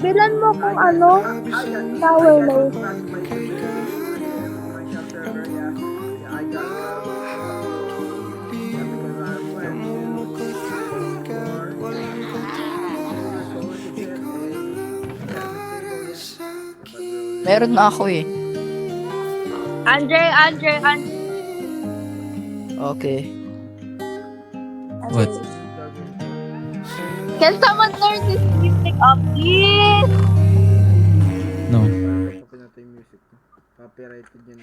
Bilan mo kung ano, tower life. Meron na ako eh. Andre. Okay. What? Can someone learn this music up, please? No. Open natin yung music. Copyrighted yun.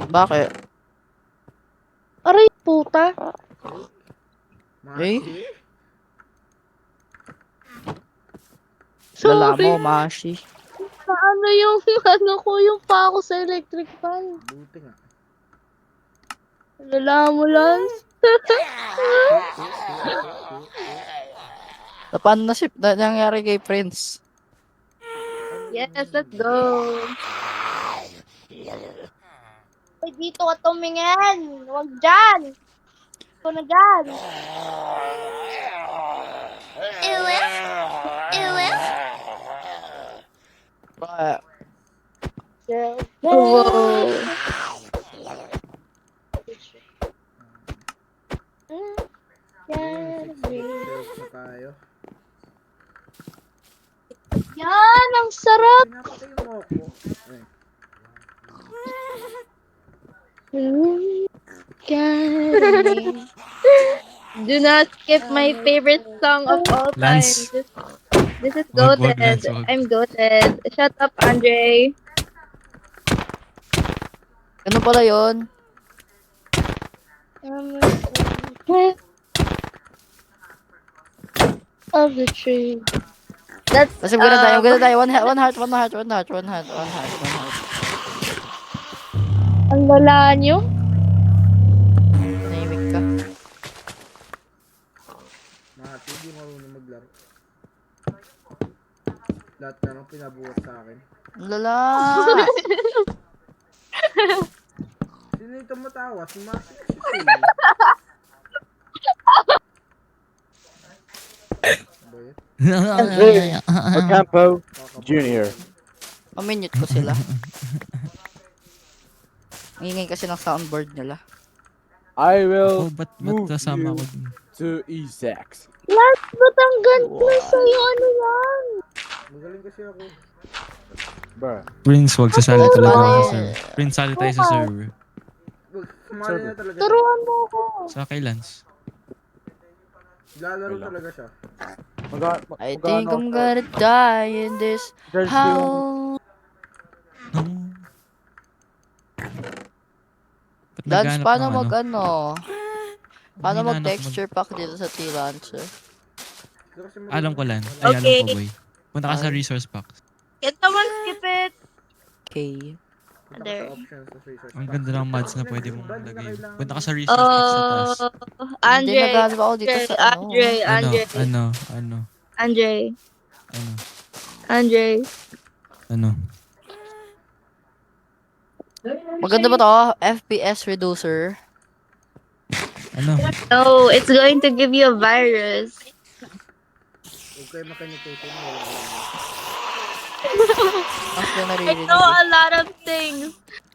Bakit? Aray, puta. Eh? Maki? Lala Sorry. mo, Mashi. Ano yung, yung pa ako sa electric fan. Buti nga. Lala mo, Lance. Paano na nangyari kay Prince? Yes, let's go. Ay, dito ka tumingin. Huwag dyan. Ito na dyan. Ba- Wow. Sales na tayo. Yan, ang sarap. Pinapatay mo ako. Ay. Do not skip my favorite song of all time. Lance. This is Wag, goated. Lance, wag. I'm goated. Shut up, Andre. Ano pala yun? Of the tree. That's Kasi ganda tayo. One heart. ang lala nyo. Nahimik ka. Mati, hindi marunong maglaro. Lahat na nang pinabuhat sa akin. Ang lala. Sino ito matawa? Si Mati kasi siya. Ba yun? Ocampo Jr. Maminute ko sila. Ingay kasi ng soundboard nila. I Oh, will ba't move kasama you ko dun? to E6. Last, ba't ang ganda sa'yo? Ano yan? Magaling kasi ako. Bruh. Prince, wag sasali talaga Ano ako sa yan? server. Prince, sali tayo sa server. Sumali na talaga siya. Turuan mo ako. Sa kay Lance. Lalaro talaga siya. I think I'm gonna die in this house. No. Ba't Lance, naghanap paano ng mag ano? Paano Hinahanap mag texture pack dito sa T-Lancer? Ito kasi Alam ko lang. Okay. Ay, alam ko, boy. Punta ka sa Ay. resource pack. Can someone skip it? Okay. Punta ka sa options sa resource Ang pack. ganda ng mods na Options pwede na mong iba, di na lagay. kailangan. Punta ka sa resource pack sa taas. Hindi, naghahanap ako dito sa ano. Ano? Maganda ba to? FPS reducer. Ano? No, it's going to give you a virus. Huwag kayo makanitay mo. Mas na I naririnig. know a lot of things.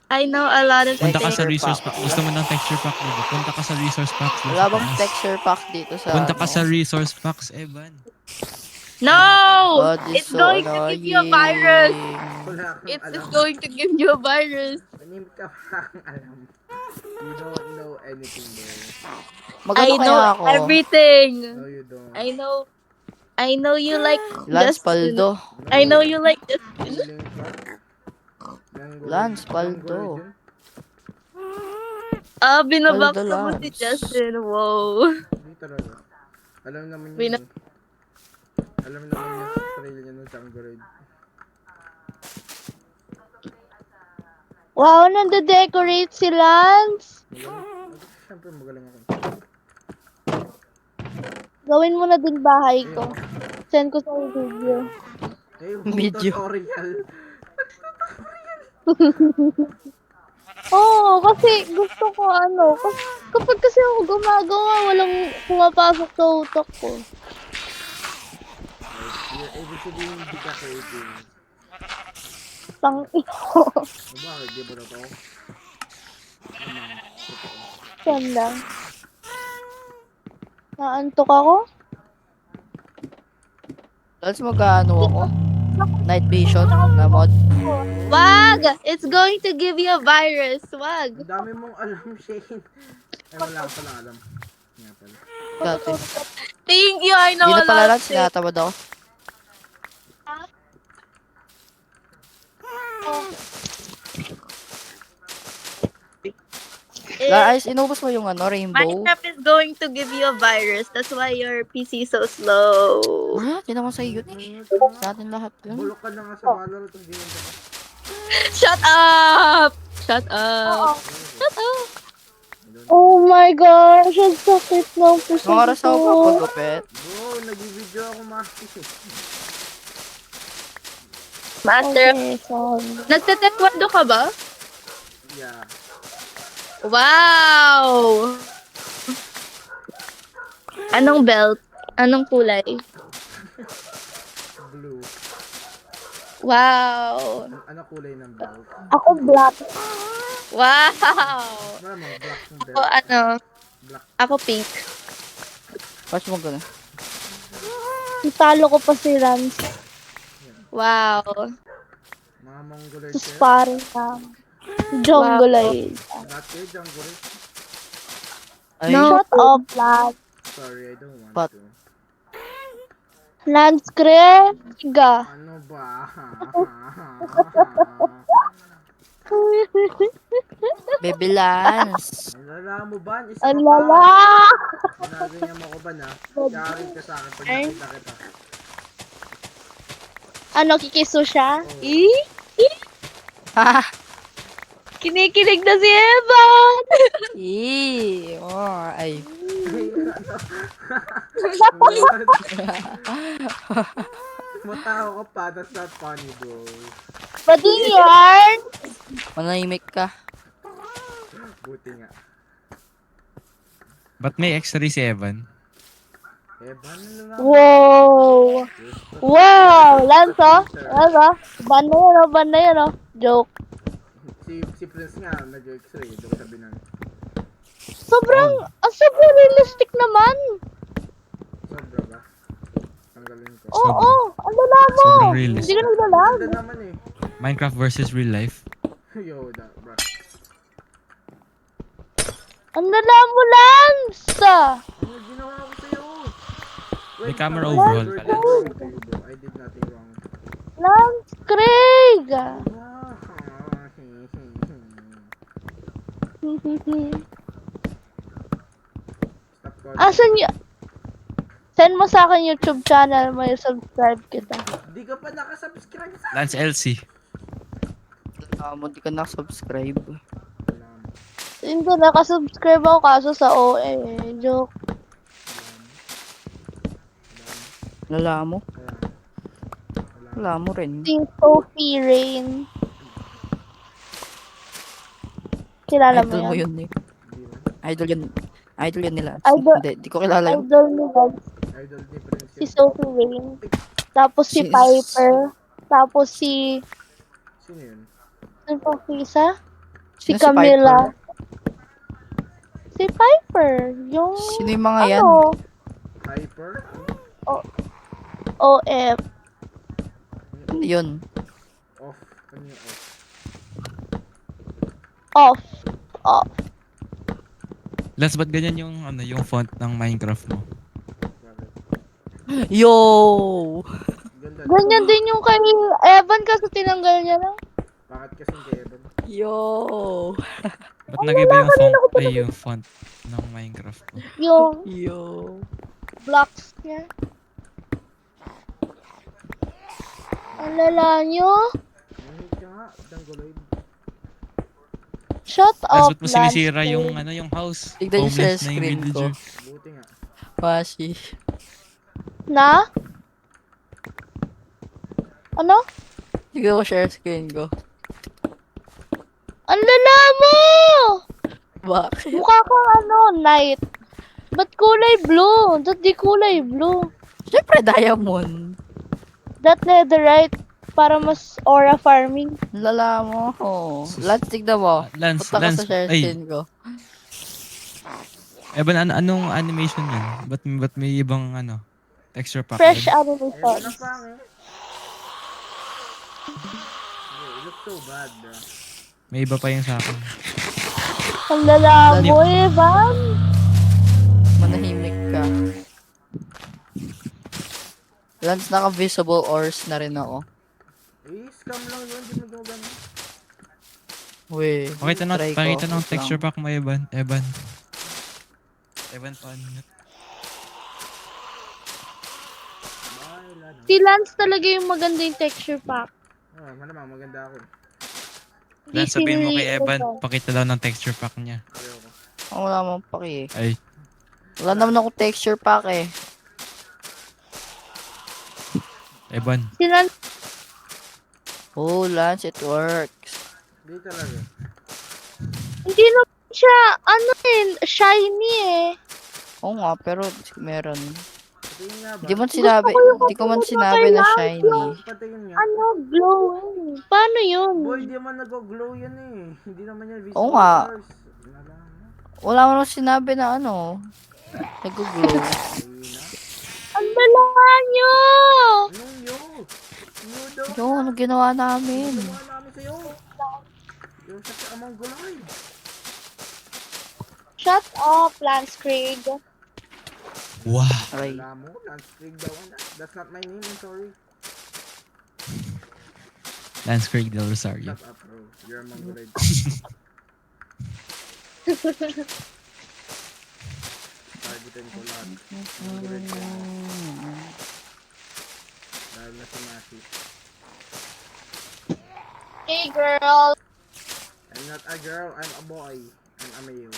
Punta ka sa Texture resource pack. pack. Gusto mo ng texture pack, diba? Punta ka sa resource pack. Wala bang texture pack dito sa Punta ka ano? sa resource packs, Evan. No! God, It's so going to give you a virus. Wala kang It's alam. going to give you a virus. Manimik ka wala kang alam. You don't know anything, bro. Magano I kaya know ako? everything. No, you don't. I know you like Lance Justin. Paldo. I know you like Justin. Feeling ka? Lance Language Paldo. yun? Binabaksa Paldo mo si Lance. Justin. Wow. Hindi talaga. Alam naman yun. Wait, Alam naman niya sa sarili niya nung Tanggoroid. Wow, nande-decorate si Lance. Magaling. Siyempre magaling ako. Gawin mo na din bahay ko. Send ko sa video. Eh, Medyo. tutorial. Oo, kasi gusto ko kapag kasi ako gumagawa, walang pumapasok sa utak ko. Ibig sabihin hindi ka creative. Pang ito. O bakit? Di ba totoo? Naman, totoo. Yan lang. Naantok ako? Tapos mag-ano ako? Night vision na mod. Wag! It's going to give you a virus. Wag. Ang dami mong alam, Shane. Ay, wala ka pala alam. Nga pala. Dati. Thank you, I know Hindi a na pala lot. lang, sinatamad ako. Guys, inubos mo yung ano, rainbow. Minecraft is going to give you a virus. That's why your PC is so slow. Ah, di naman sa'yo yun eh. Sa atin lahat yun. Bulok ka na nga sa Valorant ang game ka. Shut up! Shut up! Shut up! Oh my gosh, ang sakit ng puso Mga oras ako ko. pagupit. Bro, nag-video ako masis. Master, Okay, sorry. nagtatekwondo ka ba? Yeah. Wow! Anong belt? Anong kulay? Blue. Wow! Ano kulay ng belt? Ako black. Wow! Malamang black ng Ako belt. ano? Black. Ako pink. Watch mo gano'n. Italo ko pa si Rans Wow! Mga mongoloid sa kayo. sparring na. Jongoloid. Not kayo, jungle. Ay, No. Shut up, lad. Sorry, I don't want But- to. Lance Craig. Ano ba? Baby Lance. Alala mo ba? Isa Ang ka pa. lala. Ginaganyan mo ko ba na? Yarin ka sa akin pag nakita kita. Ano, kikiso siya? Oo. Ha? Kinikilig na si Evan. Ay. Matawa ka pa, that's not funny, bro. Bading yarn. Manahimik ka. Buti nga. Ba't may X3 si Evan? Evan, ano na? Wow. Wow. Lance, oh. Lance, oh. Ban na yun, oh. Ban na yun, oh. Joke. Si Prince nga, nag-x-ray. Doon sabi nun. Sobrang realistic naman. Sobra ba? Tanggalin ko. Oo, ang lala mo. Sobrang realistic. Hindi ka naglalag. Ganda naman eh. Minecraft versus real life. Yo, that, bro. Ang lala mo, Lance. Ano ginawa ko sa'yo? May camera overhaul pala. I did nothing wrong. Lance Craig. Stop calling. Asan y... Send mo sa akin YouTube channel, may subscribe kita. Di ka pa nakasubscribe sa Lance LC. Mo di ka na-subscribe. Hindi, nakasubscribe ako kaso sa OA. Joke. Lala mo. Lala mo rin. Si Sophie Rain. Kilala mo Idol mo yan? yun eh. Idol yun. Idol yun nila. Idol- Hindi, di ko kilala yun. Idol ni Lance. Idol ni Prince. Si Sophie Rain. Tapos si Si- Piper. Tapos si... Sino yun? Ano pa isa? Si Sino si Camila. Si Piper. Yung... Sino yung mga yan? Ano? Hyper? OF. Yun. Off. Ano yung off? Off. Off. Lance, ba't ganyan yung, ano, yung font ng Minecraft mo? Bakit? Yo! Ganda. Ganyan din yung kay Evan kasi tinanggal niya lang. Bakit kasing kay Evan? Yo! Ba't nag-iba yung font, yung font ng Minecraft mo? Yung Yo! blocks niya. Ang lala nyo. Nangit ka nga, Dangoloid. Shut Lance, up, ba't mo sinisira Lance. yung, ano, yung house? Tignan yung share Homeless na yung screen ko. villager. Buti nga. Pasi. Na? Ano? Tignan ko share screen ko. Ang lala mo! Bakit? Mukha kang ano, night. Ba't kulay blue? Ba't di kulay blue? Siyempre diamond. that netherite para mas aura farming. Lala mo. Oh. Lance, tignan mo. Lance, Punta ka Lance, sa share ay. screen ko. Evan, anong animation yan? Ba't may ibang texture pack Fresh yan? Evan animation. na pang eh. It looks so bad, bro. May iba pa yung sa akin. Ang lala mo, Evan. Manahimik ka. Lance, naka-visible ores na rin ako. Scam lang yun, di mo gawin. Weh. try ko. Pakita ng Wait texture lang. pack mo, Evan. Evan, paano yun? Si Lance talaga yung maganda yung texture pack. Malamang maganda ako. Lance, sabihin mo kay Evan, Evan. pakita daw ng texture pack niya. Ayoko. Oh, wala mong paki eh. Ay, Wala naman ako texture pack eh. Evan. Si Lance, Oh, Lance, it works. Hindi talaga. hindi naman siya, shiny eh. Oo nga, pero meron. Patingin nga ba? Hindi man sinabi, hindi ko man sinabi na shiny. Patingin nga. Glowing. Paano yun? Boy, di naman nag-glow yan eh. Hindi naman yan visible Oo nga. source. Wala mo nang sinabi na nag-glow. Ayun na. Ang dalawa nyo! Anong yo? Yo daw. Yo, ano ginawa namin? Ginawa namin sa'yo. Yung sa amang gulay. Shut up, Lance Craig. Wow. Aray. Wala mo, Lance Craig daw. That's not my name, I'm sorry. Lance Craig Del Rosario. Shut up, bro. You're a mongoloid. Targetin ko lahat. Mongoloid ko. Dahil na si Masi. Hey, girl. I'm not a girl, I'm a boy. And I'm a male.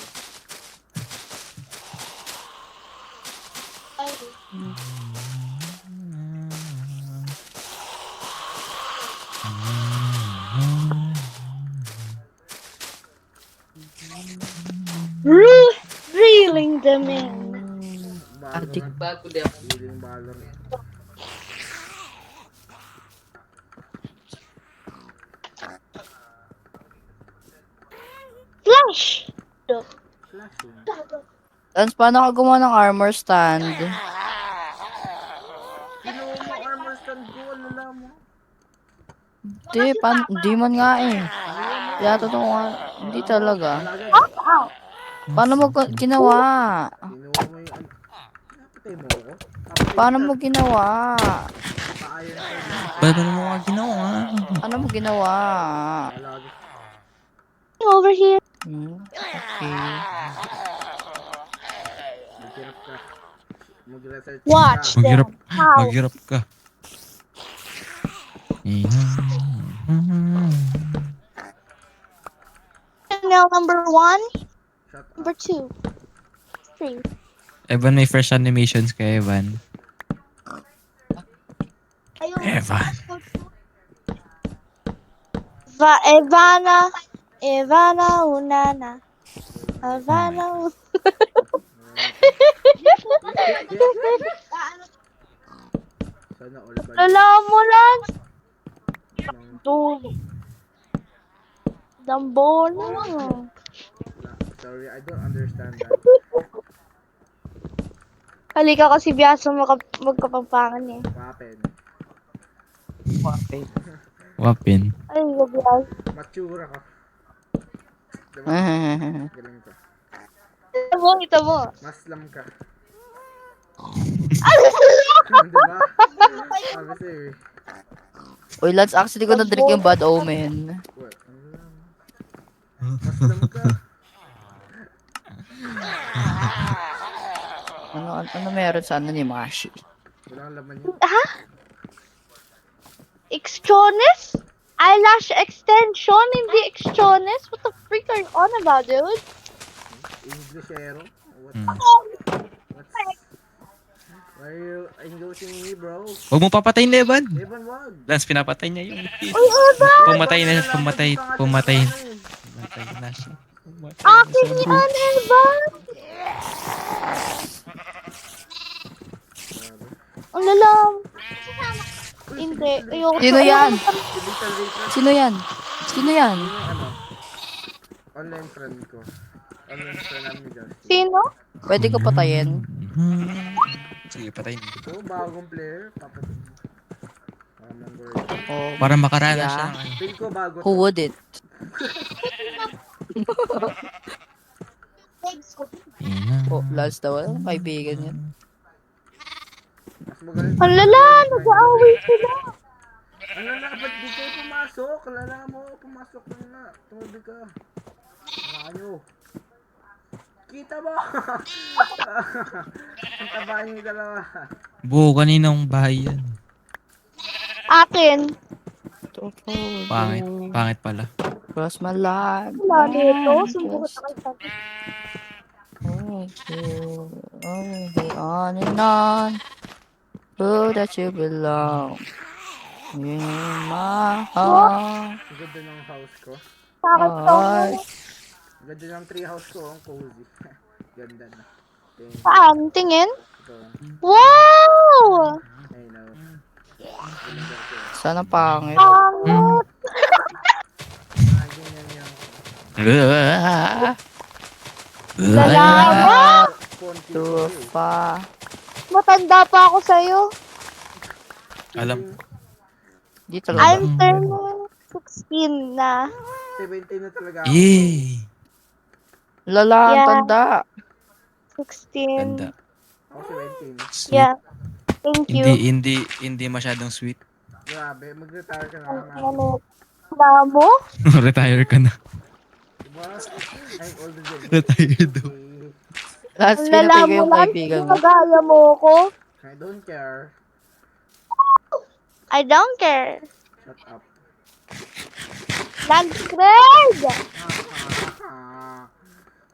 Reeling them in. Adik Healing balor. Flash! Flashing. Lance, paano ka gumawa ng armor stand? Kinuha mo armor stand ko, alala mo. Hindi man nga eh. Kaya totoo nga, hindi talaga. Paano mo ginawa? Kinuha mo yung napatay mo ako? Paano mo ginawa? Paayon ko. Ba't mo mga ginawa? Ano mo ginawa? Lagi. Over here. Okay. Magkirap ka. Mag-research Watch ka. Maghirap, them. How? maghirap ka. Now, number 1, Shut up. number 2, 3. Evan, may fresh animations ka, Evan. Ayun. Evan. Ivana, Unana. Ivana, Sana all ba? Lala mo lang. Dude. Dambola. Sorry, I don't understand that. Halika kasi biyaso magkapampangan eh. Wapen. Wapin. Ay, gabiyas. Matura ka. Diba? Galing ka. Ito mo. Maslam ka. Diba? Sabi sa'yo eh. Uy, Lance, actually ko na-drink yung Bad Omen. What? Maslam ka. Ano meron sa ni Mashi? Walang laman yun. Exchones? Eyelash extension? Hindi exchones? What the freak are you on about, dude? Englishero? What? Hmm. What's... Why are you engrossing me, bro? Huwag mo papatayin, Evan. Evan, wag. Lance, pinapatay niya yung Uy, Eva! Pumatay na, pumatay na siya. Pumatay Akin yan, Eva! Ang lalam. Uy, Hindi. Ayoko. Sino yan? Si Little Rachel. Sino yan? Sino yan? Yun yung ano. Online friend ko. Online friend namin ni Justin. Sino? Pwede ko patayin. Sige, patayin. So, bagong player. Papatid. Manggol. Oh, Para makaranas Yeah. siya ng ano. Feel ko bago who to. wouldn't? Oh, Lance daw. Ano kaibigan yan? Mas magaling. Ang lala, nag-aaway sila. Ang lala, ba't di kayo pumasok? Lala mo, pumasok na na. Tumubig ka. Malayo. Kita mo! Ang taba niyo yung dalawa. Buo, kaninang bahay yan. Akin. Pangit. Pangit pala. Cross my line. Wala dito. Sumbukot na kayo sa akin. Okay, on and on. Who that you belong. In my heart. Ang ganda ng house ko. Bakit to? Ang ganda ng tree house ko. Ang cozy. Ganda na. Thank you. Saan? Tingin? Ito. Wow! I know. Sana pangit. Pangit! Ganyan yung Salamat! konti ko Tufa. Matanda pa ako sa'yo. Alam. Di talaga. I'm turning 16 na. 17 na talaga ako. Yay! Lala, ang Yeah. tanda. 16. Ganda. Ako 17. Sweet. Yeah. Thank you. Hindi masyadong sweet. Grabe, mag-retire ka na naman. Ano? Wala mo? Retire ka na. Diba? I'm older than you. Retire daw. Okay. Last Ang lala pinatay ko mo yung lang. kaibigan mo. Magaya mo ako. I don't care. I don't care. Shut up. Lance Craig!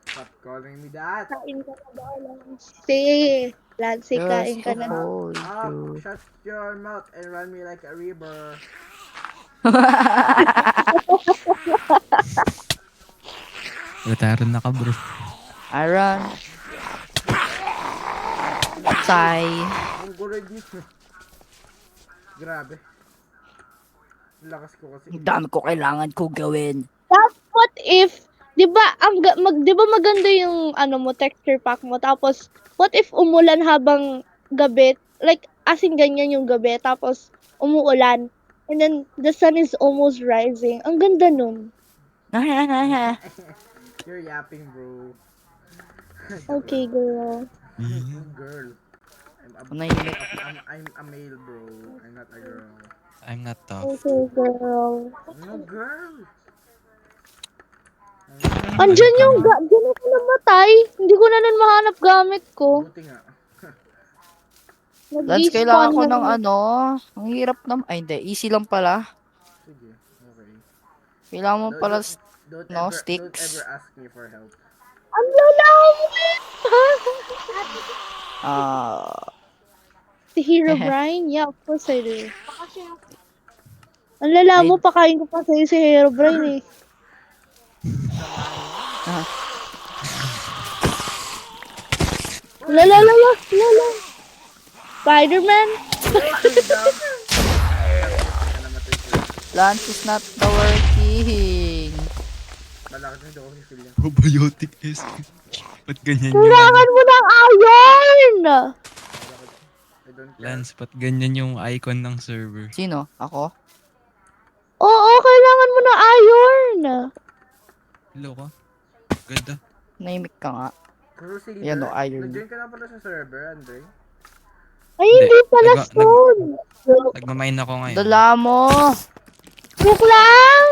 Stop calling me that. Kain ka na ba, Lance? Lance, kain ka na. Hold Up, you. shut your mouth and run me like a river. Retire na ka, bro. Aaron. Sigh. Ang gulay dito. Grabe. Ang lakas ko kasi. Ang dami ko kailangan ko gawin. That's what if, di ba, di ba maganda yung ano mo, texture pack mo, tapos, what if umulan habang gabi, like, as in ganyan yung gabi, tapos, umuulan, and then, the sun is almost rising. Ang ganda nun. You're yapping, bro. Okay, girl. Girl. Nahimik. I'm a male, bro. I'm not a girl. I'm not tough. Okay, girl. No, girl. Andyan yung, dyan ako namatay. Hindi ko na nun mahanap gamit ko. Buti nga. Lance, kailangan ko ng ano. Ang hirap naman. Ay, hindi. Easy lang pala. Sige, okay. Kailangan mo pala. Don't No, ever, sticks. Don't ever ask me for help. Ang lalawin! Si Hero Brian? Yeah, of course I do. Ang lala mo, pakain ko pa sa'yo si Hero Brian eh. Lala. Spider-Man? Lance is not the working. Malaki din ako si Phil yan. Probiotic is. Ba't ganyan Kailangan mo ng iron! I don't care. Lance, ba't ganyan yung icon ng server? Sino? Ako? Oo, kailangan mo ng iron! Hello ka? Ganda. Nahimik ka nga. Pero sige, Yan o, iron. nag-join ka na pala sa server, Andre. Ay, hindi pala Nag- stone! Nagmamine ako ngayon. Dala mo! Joke lang!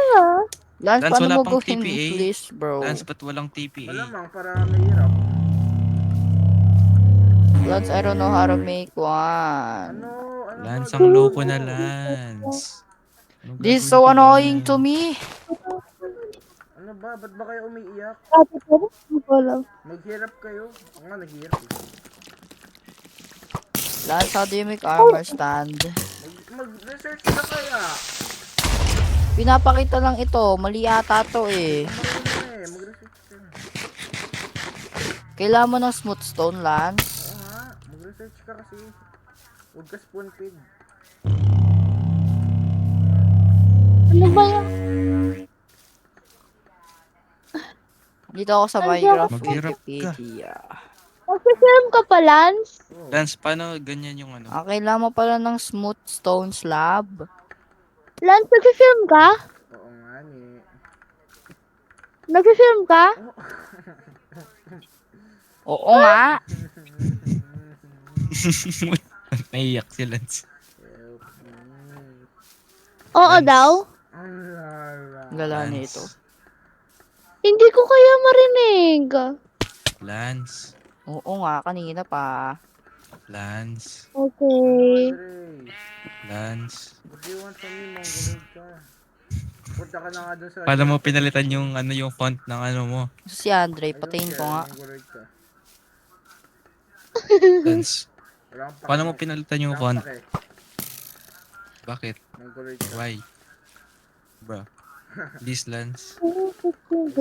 Lance, Lance, paano wala mo pang gawin TPA? please, bro? Lance, ba't walang TPA? Malamang para mahirap. Lance, I don't know how to make one. Ano Lance, ba? ang loko na Lance. Anong This is gagawin so ko annoying dyan? to me. Ano ba? Ba't ba kayo umiiyak? Sabi ko, hindi ko alam. Maghirap kayo. Ako nga, naghirap eh. Lance, how do you make armor stand? Mag-research ka kaya. Pinapakita lang ito. Mali yata to eh. Marunong na eh. Mag-research ka. Kailangan mo ng smooth stone, Lance. Oo nga. Mag-research ka kasi. Huwag ka spoon feed. Ano ba yan? Dito ako sa Ang Minecraft Maghirap ka. Wikipedia. Nagpa-film ka pa, Lance? Lance, paano ganyan yung ano? Kailangan mo pala ng smooth stone slab. Lance, nagpa-film ka? Oo nga ni. Nagpa-film ka? Oo nga. Naiyak si Lance. Help me. Oo Lance. daw. Ang lara. Galani Lance. ito. Hindi ko kaya marinig. Lance. Oo nga, kanina pa. Lance. Okay. Andre, Lance. what do you want from me, Mongoloid ka? Punta ka na nga dun sa... Paano mo pinalitan yung ano yung font ng ano mo? Si Andre, I don't patayin ko care, nga. Mongoloid ka. Lance. Wala kang pake. Paano mo pinalitan yung Wala kang font? pake. Bakit? Mongoloid ka. Why? Bro. Please, Lance.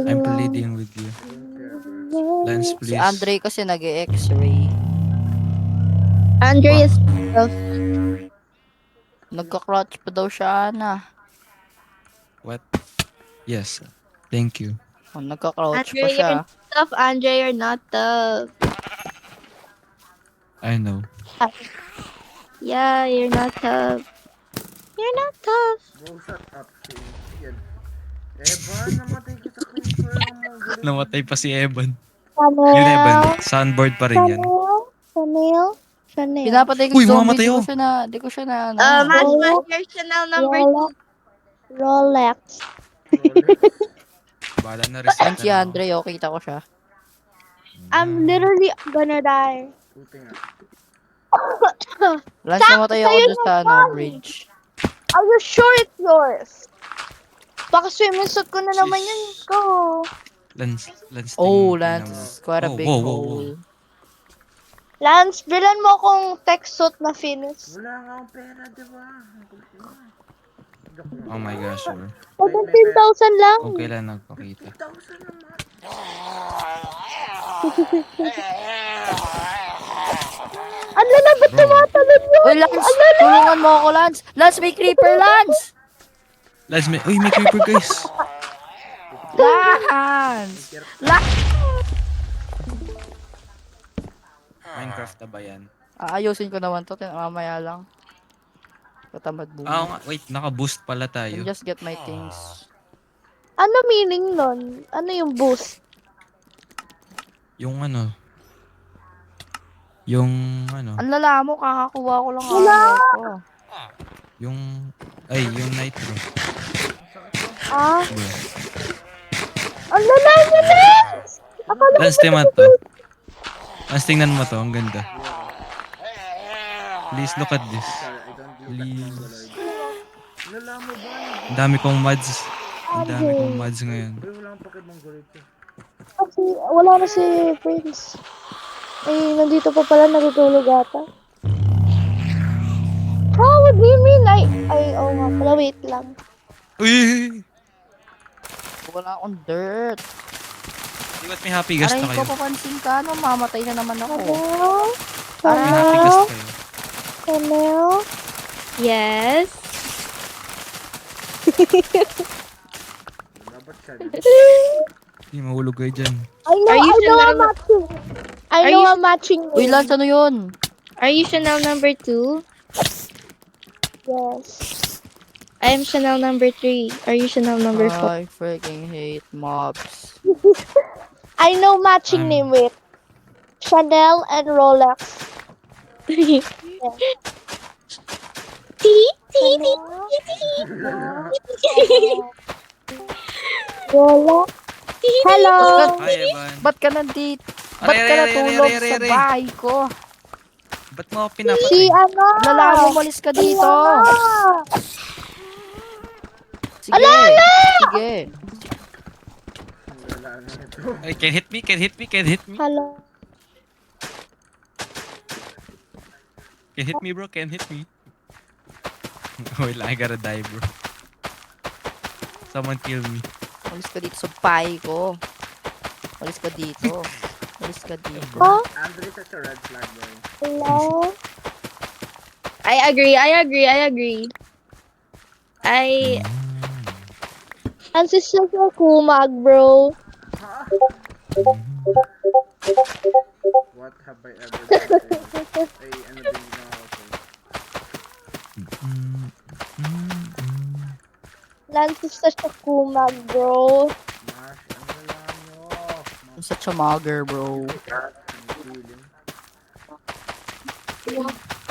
I'm pleading with you. I don't care, bro. Lance, Si please. Andre kasi nag-x-ray. Andre is Nagka-crotch pa daw siya, Ana. What? Yes. Thank you. Nagka-crouch pa Andre, siya. you're tough. Andre, you're not tough. I know. Yeah, you're not tough. You're not tough. Bro, shut up, Shane. Yan. Evan, namatay ka sa creeper ng Mongoloid. Namatay pa si Evan. Yun, Evan. Chanel. Soundboard pa rin yan. Chanel. Chanel. Pinapatay ko Uy, si zombie, mamamatay ako. di ko siya na, ano. Hashman, you're Chanel number 2. Rolex. Bahala na reset Yan si Andre, kita ko siya. I'm literally gonna die. Puti nga. Lance, namatay ako sa'yo dun sa, yung body. bridge. Are you sure it's yours? Baka swimming suit ko na naman Sheesh. yun. Go. Lance, Oh, tingnan Lance, mo. quite a Oh, big whoa, whoa, hole. Lance, bilan mo akong tech suit na finish. Wala nga akong pera, di ba? Ang kulit mo. Joke lang. Oh my gosh, bro. 17,000 lang. Kung kailan nagpakita. 50,000 naman. Ang lalabot Bro. tumatalon yun. Uy, Lance, tulungan mo ako, Lance. Lance, may creeper, Lance! Lance, uy, may creeper, guys. Lance! Lance! Minecraft na ba yan? Aayusin ko naman to, mamaya lang. Katamad Oo buhay. nga, wait, naka-boost pala Let me tayo. just get my things. Ano meaning nun? Ano yung boost? Yung ano, yung ano, Ang lala mo, kakakuha ko lang Wala! ako. yung nitro. Ah? Bro. Ang lala mo na! Akala Lance, tingnan to. Lance, tingnan mo to, ang ganda. Please look at this. Sorry, I don't look at Please. Mongoloid. Wala mo ba? Ang dami kong mods. Ang dami kong mods ngayon. Uy, wala akong pake Mongoloid ka. kasi wala na si Prince. Eh, nandito pa pala natutulog ata. Oh, what do you mean? Oo nga pala, wait lang. Uy! Wala akong dirt. Di ba't may happy gas Aray na ko, kayo? papansin ka, no? Mamatay na naman ako. Chanel? May happy gas Chanel? na kayo. Chanel? Yes. Dapat siya. Hindi, mahulog kayo dyan. I know, Are you I know Chanel? I'm matching. I Are know you- I'm matching Uy, you. Lance, ano yun? Are you Chanel number 2? Yes. I'm Chanel number 3. Are you Chanel number 4? I freaking hate mobs. I know matching name with Chanel and Rolex. Rolex. Hello. Hi, Evan. Ba't ka nandito? Ba't ka Aray, aray, natulog aray, aray, sa aray. bahay ko? Ba't mo ako Si pinapatay? ano? Lala mo, umalis ka dito. Ah. Sige. Sige. Wala na ito. Ay, can hit me, can hit me, can hit me. Hello. Can hit me, bro, can hit me. Wait lang, I gotta die, bro. Someone kill me. Umalis ka dito sa bahay ko. Umalis ka dito. Umalis ka dito. Oh, Andre is such a red flag, boy. hello. I agree. I Francis siya sa kumag, bro. Ha? What have I ever done to you? Ay, ano din na ako sa'yo? Francis siya sa kumag, bro. Mash, ano lang nyo? I'm such a mugger, bro. Ang feeling.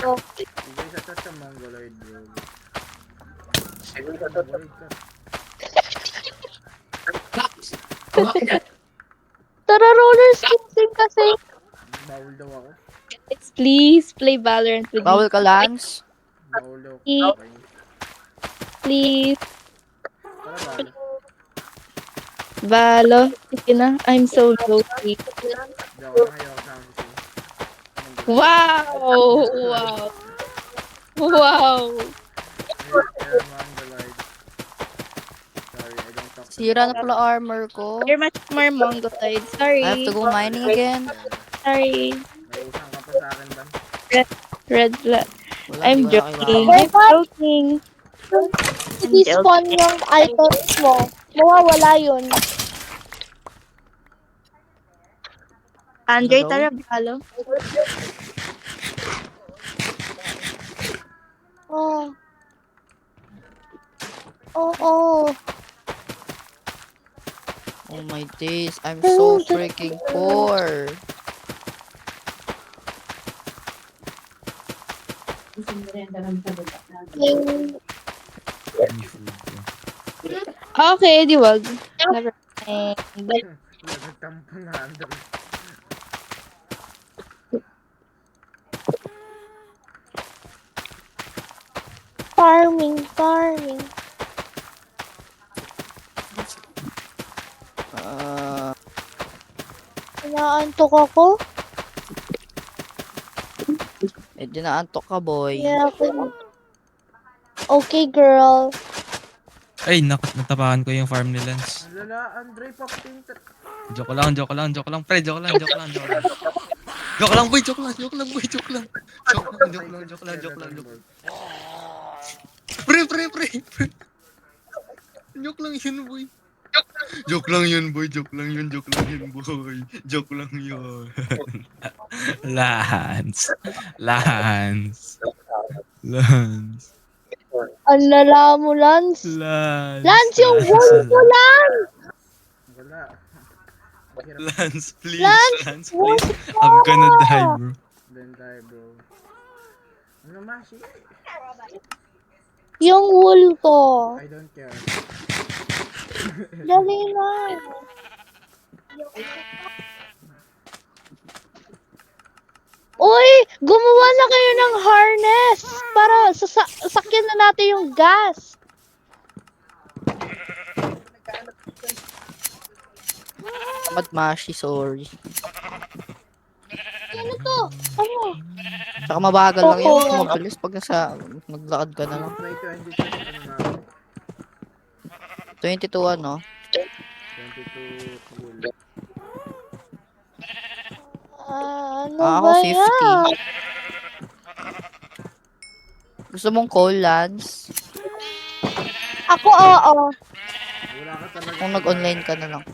Oh. Sige sa mongoloid, bro. Mongoloid ka. Tara, roller skating kasi. Bawal daw ako. Please play Valorant with me. Bawal ka, Lance? Bawal daw ako. Eh. Okay. Please. Tara, bawal. Valo. Sige na. I'm so low-key. Hindi ako nakayaw sa akin siya. Wow! Wow! Wow! Mongoloid. Sorry, I don't talk to Sira na pala armor ko. You're much more mongoloid. Sorry. I have to go mining again. Sorry. May usang ka pa sa akin ba? Red flag. Wala, I'm di ko na joking. kailangan. I'm joking. I-spawn yung items mo. Mawawala yun. Andre, Ano daw? tara, Valo. Oh. Oh. Oh my days, I'm so freaking poor. Okay, di wag. Never mind. Nagtampo na, Andre. Farming. Inaantok ako. Medyo naantok ka, boy. Yeah, okay, girl. Ay, natapakan ko yung farm ni Lance. Ang lala, Andre, papating. Joke lang, pre, joke lang. Joke lang, boy, joke lang. Joke lang. Pre. Joke lang yun, boy. Joke lang yun, boy. Lance. Ang lala mo, Lance. Lance, yung wall mo, Lance! Wala. Lance, please. Lance, Please. I'm gonna die, bro. Then die, bro. Ano, Mashi? Yung wool ko. I don't care. Dali lang. Uy, gumawa na kayo ng harness para sakyan na natin yung gas. Madmashi, sorry. Ano to? Ano? Tsaka mabagal lang yun. Mabilis pag naglakad ka na lang. May 22 ano na. 22 ano? 22 cool. Ano Ako ba 50. yan? Gusto mong coal, Lance? Ako, oo. Wala ka talaga. Kung nag-online ka na lang.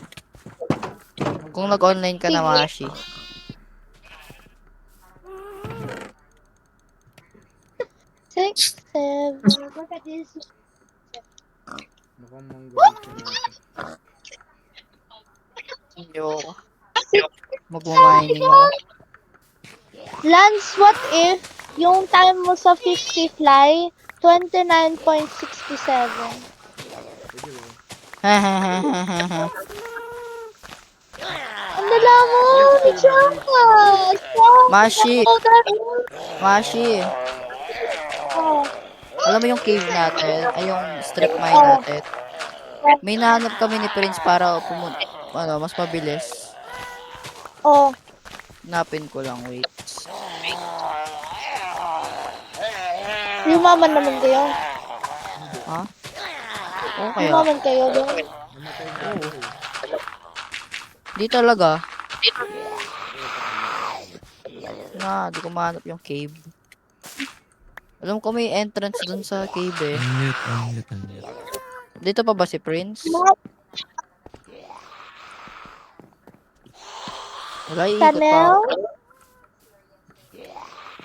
Kung nag-online ka na, Mashi. Six, seven. Look at this. Mukhang mongoloid ka natin. Yo. Mag-mining ako. Lance, what if yung time mo sa 50 fly, 29.67? Pwede ba? Ang dala mo! Chaka! Mashi! Mashi! Oh, Alam mo yung cave natin? Ay, yung strip mine natin? May nahanap kami ni Prince para mas mabilis. oh. Napin ko lang, wait. Yumaman naman kayo. Ha? Oo kaya. Yumaman kayo doon. Namatay na ako eh. Di talaga. Di ko mahanap yung cave. Alam ko may entrance dun sa cave eh. Unmute. Dito pa ba si Prince? Wala, iikot pa Chanel? ako.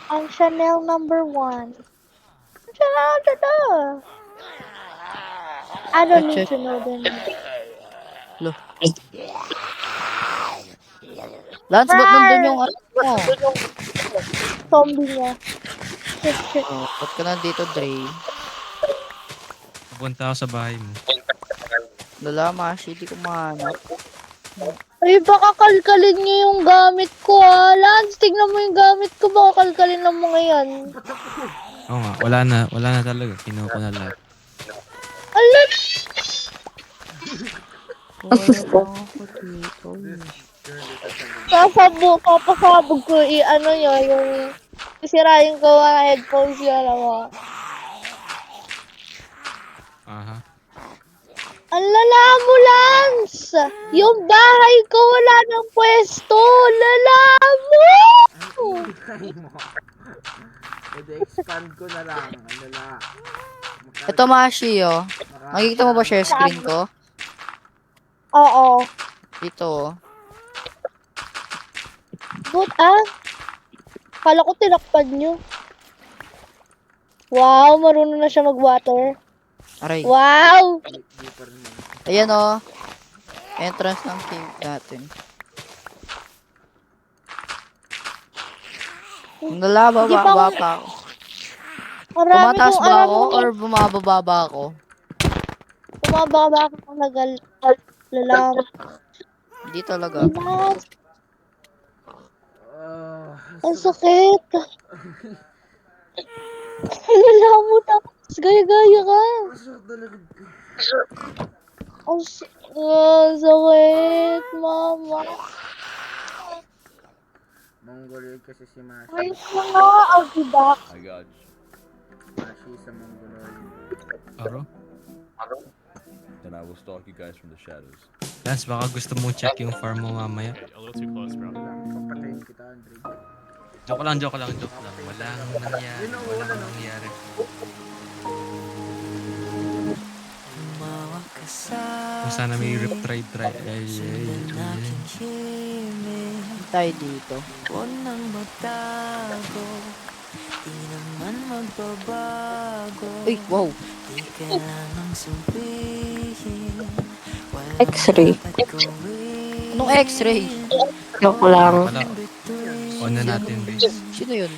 Ang Chanel number 1. Chanel. I don't need Check. to know the name. Lo. Lance, ba't nandun yung ano mo? Zombie niya. Oh, ba't ka nandito, Dre? Pupunta ako sa bahay mo. Lala, Mashi, di ko mahanap. Ay, baka kalkalin niyo yung gamit ko, Lance, tignan mo yung gamit ko. Baka kalkalin ng mga yan. Oo nga, wala na talaga. Kinuha ko na lahat. Ala! Papasabog ko ano nyo, yung sisirain ko mga headphones yun, alam mo. Aha. Ang lala mo, Lance! Yung bahay ko wala ng pwesto! Lala mo! Kaya mo. Pwede expand ko na lang. Ano na. Ito, Mashi, oh. Makikita mo ba share screen ko? Oo. Dito, oh. Good, Kala ko tinakpan nyo. Wow, marunong na siya mag-water. Aray. Wow! Di pa rin naman. Ayan, oh. Entrance ng cave natin. Lala, Hindi pa baba ako- pa ako. Marami Tumataas kong ba alam ako mo. or bumababa ba ako? Bumababa ako ng lalang. Hindi talaga. Lance, Ah, ang sakit. Lala mo, tapos gaya-gaya ka. masarap talaga. Ang sakit, mama. Mongoloid kasi si Mashi. Ayos na nga, I'll be back. I got you. Mashi sa Mongoloid. Aro? Then I will stalk you guys from the shadows. Lance, baka gusto mong check yung farm mo mamaya. A little too close, bro. Kailangan papatayin kita, Andre. Joke lang. Walang nangyari. Kung sana may rip try. Ay. Tayo dito. Uy, wow. X-ray. Anong x-ray? Joke lang. Wala. On na natin, base. Sino yun?